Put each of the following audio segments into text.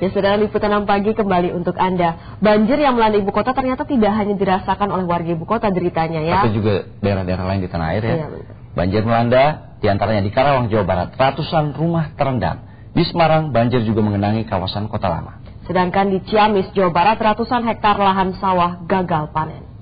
Ya, saudara, liputan 6 pagi kembali untuk Anda. Banjir yang melanda ibu kota ternyata tidak hanya dirasakan oleh warga ibu kota deritanya ya. Tapi juga daerah-daerah lain di tanah air ya. Iya, banjir melanda diantaranya di Karawang, Jawa Barat. Ratusan rumah terendam. Di Semarang, banjir juga mengenangi kawasan Kota Lama. Sedangkan di Ciamis, Jawa Barat, ratusan hektar lahan sawah gagal panen.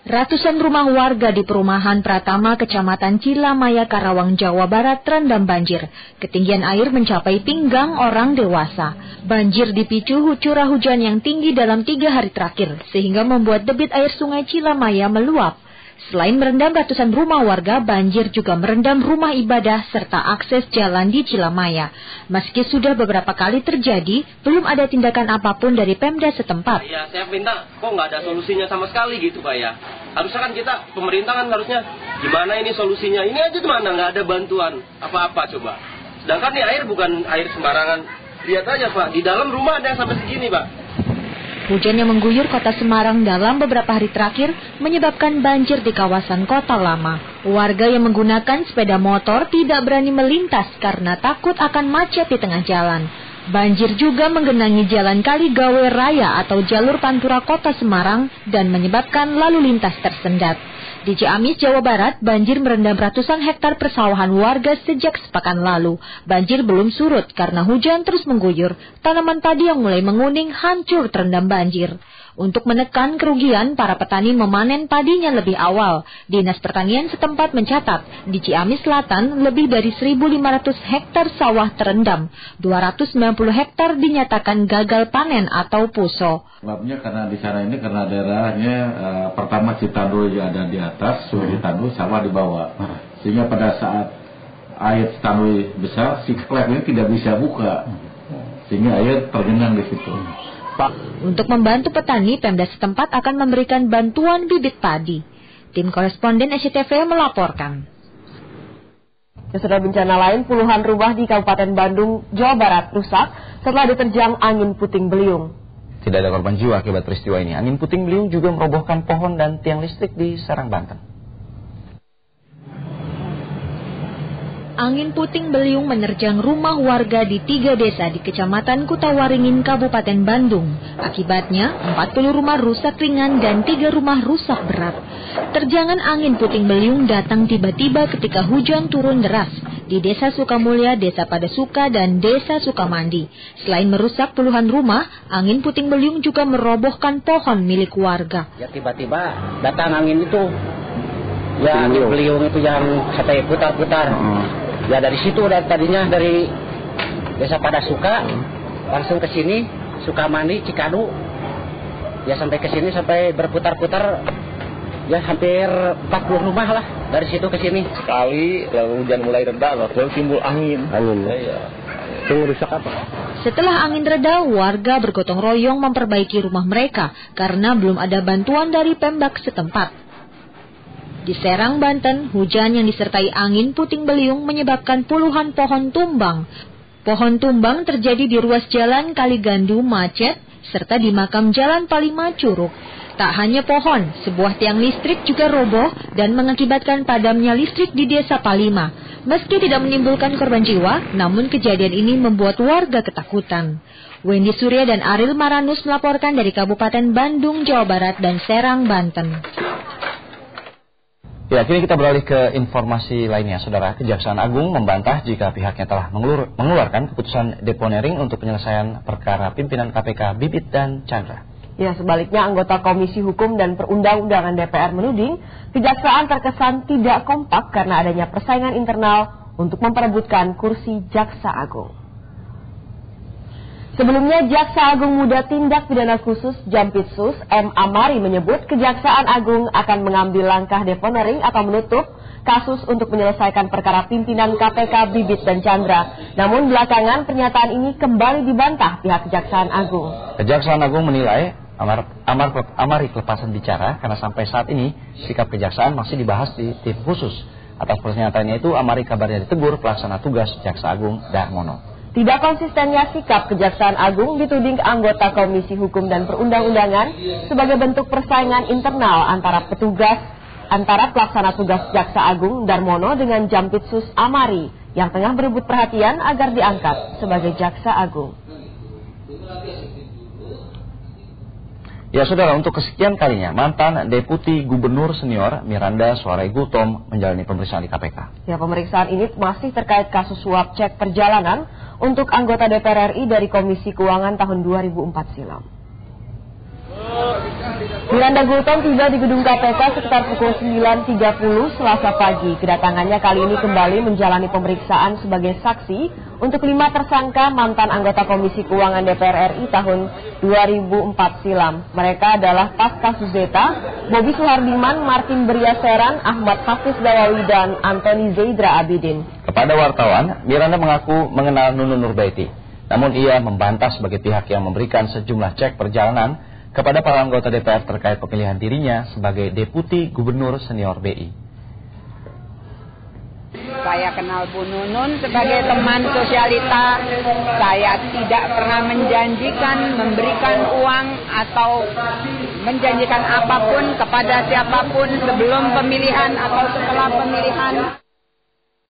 Ratusan rumah warga di perumahan Pratama, Kecamatan Cilamaya, Karawang, Jawa Barat terendam banjir. Ketinggian air mencapai pinggang orang dewasa. Banjir dipicu curah hujan yang tinggi dalam 3 hari terakhir, sehingga membuat debit air sungai Cilamaya meluap. Selain merendam ratusan rumah warga, banjir juga merendam rumah ibadah serta akses jalan di Cilamaya. Meski sudah beberapa kali terjadi, belum ada tindakan apapun dari Pemda setempat. Ya, saya minta kok nggak ada solusinya sama sekali gitu Pak ya. Harusnya kan kita, pemerintah kan harusnya gimana ini solusinya. Ini aja mana nggak ada bantuan apa-apa coba. Sedangkan ini air bukan air sembarangan. Lihat aja Pak, di dalam rumah ada yang sampai segini Pak. Hujan yang mengguyur kota Semarang dalam beberapa hari terakhir menyebabkan banjir di kawasan Kota Lama. Warga yang menggunakan sepeda motor tidak berani melintas karena takut akan macet di tengah jalan. Banjir juga menggenangi jalan Kaligawe Raya atau jalur Pantura Kota Semarang dan menyebabkan lalu lintas tersendat. Di Ciamis, Jawa Barat, banjir merendam ratusan hektar persawahan warga sejak sepekan lalu. Banjir belum surut karena hujan terus mengguyur. Tanaman padi yang mulai menguning hancur terendam banjir. Untuk menekan kerugian, para petani memanen padinya lebih awal. Dinas Pertanian setempat mencatat, di Ciamis Selatan lebih dari 1.500 hektar sawah terendam. 290 hektar dinyatakan gagal panen atau puso. Sebabnya karena di sana ini karena daerahnya pertama Citandu yang ada di atas, Sungai Citandu, sawah di bawah. Sehingga pada saat air Citandu besar, si klep ini tidak bisa buka. Sehingga air tergenang di situ. Untuk membantu petani, Pemda setempat akan memberikan bantuan bibit padi. Tim koresponden SCTV melaporkan. Sesudah bencana lain, puluhan rumah di Kabupaten Bandung, Jawa Barat rusak setelah diterjang angin puting beliung. Tidak ada korban jiwa akibat peristiwa ini. Angin puting beliung juga merobohkan pohon dan tiang listrik di Serang, Banten. Angin puting beliung menerjang rumah warga di 3 desa di Kecamatan Kutawaringin, Kabupaten Bandung. Akibatnya, 40 rumah rusak ringan dan 3 rumah rusak berat. Terjangan angin puting beliung datang tiba-tiba ketika hujan turun deras di Desa Sukamulya, Desa Padasuka, dan Desa Sukamandi. Selain merusak puluhan rumah, angin puting beliung juga merobohkan pohon milik warga. Ya tiba-tiba datang angin itu, ya angin beliung itu yang sampai putar-putar. Ya dari situ tadinya dari Desa Padasuka langsung ke sini Sukamandi, Cikadu. Ya sampai ke sini sampai berputar-putar. Ya hampir 40 rumah lah dari situ ke sini. Sekali lalu hujan mulai reda lalu timbul angin. Ya. Itu rusak apa? Setelah angin reda, warga bergotong royong memperbaiki rumah mereka karena belum ada bantuan dari Pemda setempat. Di Serang, Banten, hujan yang disertai angin puting beliung menyebabkan puluhan pohon tumbang. Pohon tumbang terjadi di ruas jalan Kaligandu macet, serta di makam Jalan Palima Curug. Tak hanya pohon, sebuah tiang listrik juga roboh dan mengakibatkan padamnya listrik di Desa Palima. Meski tidak menimbulkan korban jiwa, namun kejadian ini membuat warga ketakutan. Wendy Surya dan Aril Maranus melaporkan dari Kabupaten Bandung, Jawa Barat dan Serang, Banten. Ya, kini kita beralih ke informasi lainnya. Saudara, Kejaksaan Agung membantah jika pihaknya telah mengeluarkan keputusan deponering untuk penyelesaian perkara pimpinan KPK Bibit dan Chandra. Ya, sebaliknya anggota Komisi Hukum dan Perundang-undangan DPR menuding Kejaksaan terkesan tidak kompak karena adanya persaingan internal untuk memperebutkan kursi Jaksa Agung. Sebelumnya, Jaksa Agung Muda Tindak Pidana Khusus Jampitsus M. Amari menyebut Kejaksaan Agung akan mengambil langkah deponering atau menutup kasus untuk menyelesaikan perkara pimpinan KPK Bibit dan Chandra. Namun belakangan pernyataan ini kembali dibantah pihak Kejaksaan Agung. Kejaksaan Agung menilai Amari kelepasan bicara karena sampai saat ini sikap Kejaksaan masih dibahas di tim khusus. Atas pernyataannya itu, Amari kabarnya ditegur pelaksana tugas Jaksa Agung Darmono. Tidak konsistennya sikap Kejaksaan Agung dituding anggota Komisi Hukum dan Perundang-undangan sebagai bentuk persaingan internal antara pelaksana tugas Jaksa Agung Darmono dengan Jampitsus Amari yang tengah berebut perhatian agar diangkat sebagai Jaksa Agung. Ya saudara, untuk kesekian kalinya mantan Deputi Gubernur Senior Miranda Suarai Gultom menjalani pemeriksaan di KPK. Ya, pemeriksaan ini masih terkait kasus suap cek perjalanan untuk anggota DPR RI dari Komisi Keuangan tahun 2004 silam. Miranda Gultom tiba di gedung KPK sekitar pukul 9.30 Selasa pagi. Kedatangannya kali ini kembali menjalani pemeriksaan sebagai saksi untuk 5 tersangka mantan anggota Komisi Keuangan DPR RI tahun 2004 silam. Mereka adalah Tas Kasus Zeta, Bobi Suhardiman, Martin Briaseran, Ahmad Hafiz Dawawi, dan Antoni Zeidra Abidin. Kepada wartawan, Miranda mengaku mengenal Nunun Nurbaiti. Namun ia membantah sebagai pihak yang memberikan sejumlah cek perjalanan kepada para anggota DPR terkait pemilihan dirinya sebagai Deputi Gubernur Senior BI. Saya kenal Bu Nunun sebagai teman sosialita. Saya tidak pernah menjanjikan memberikan uang atau menjanjikan apapun kepada siapapun sebelum pemilihan atau setelah pemilihan.